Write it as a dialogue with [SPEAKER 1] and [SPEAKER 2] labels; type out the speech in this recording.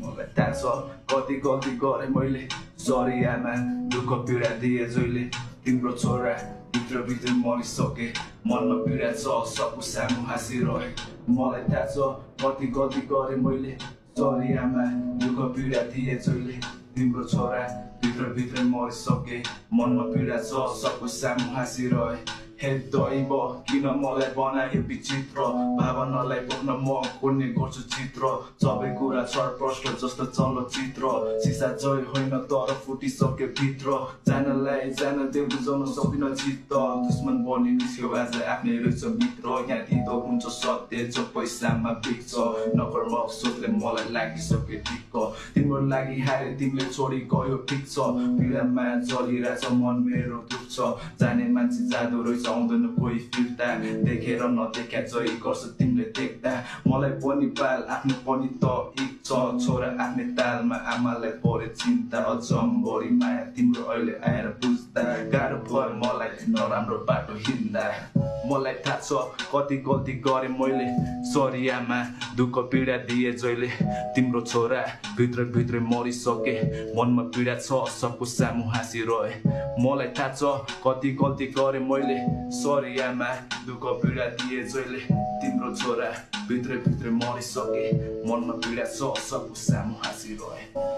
[SPEAKER 1] मलाई थाहा छ कति गल्ती गरे मैले सरी आमा दुःख पीडा दिए जहिले तिम्रो छोरा भित्र मरिसके मनमा पीडा छ सबको सामु हाँसिरहे मलाई थाहा छ कति गल्ती गरे मैले सरी आमा दुःख पीडा दिए जहिले तिम्रो छोरा भित्र मरिसके मनमा पीडा छ सबको सामु हाँसिरहे हे दैव किन मलाई बनायो विचित्र भावनालाई बोक्न म कोर्ने गर्छु चित्र सबै कुरा छरप्रष्ट जस्तो चलचित्र सिसा जय होइन तर फुटिसक्यो भित्र जानलाई जान देऊ बुझाउन सकिन चित्त दुश्मन बनि निस्क्यो आज आफ्नै रहेछ मित्र यहाँ दिँदो हुन्छ सत्य जो पैसामा बिक्छ नकर्मक सोचले मलाई लागिसक्यो टिक्क तिम्रो लागि हारे तिमीले छोडी गयो ठिक छ पीडामा जलिरहेछ मन मेरो दुख्छ जाने मान्छे जादु रहेछ आउँदैन कोही फिर्ता देखेर नदेखा जय गर्छ तिमीले देख्दा मलाई पनि पाल आफ्नो पनि त इच्छा छोरा आफ्नै तालमा आमालाई परे चिन्ता अचम्बरी माया तिम्रो अहिले आएर बुझ्दा गाह्रो भयो मलाई नराम्रो बाटो हिँड्दा मलाई थाहा छ कति गल्ती गरे मैले सरी आमा दुःख पीडा दिए जहिले तिम्रो छोरा भित्र मरिसके मनमा पीडा छ सबको सामु हाँसिरहे मलाई थाहा छ कति गल्ती गरे मैले सरी आमा दुःख पीडा दिए जहिले तिम्रो छोरा भित्र मरिसके मनमा पीडा छ सबको सामु हाँसिरहे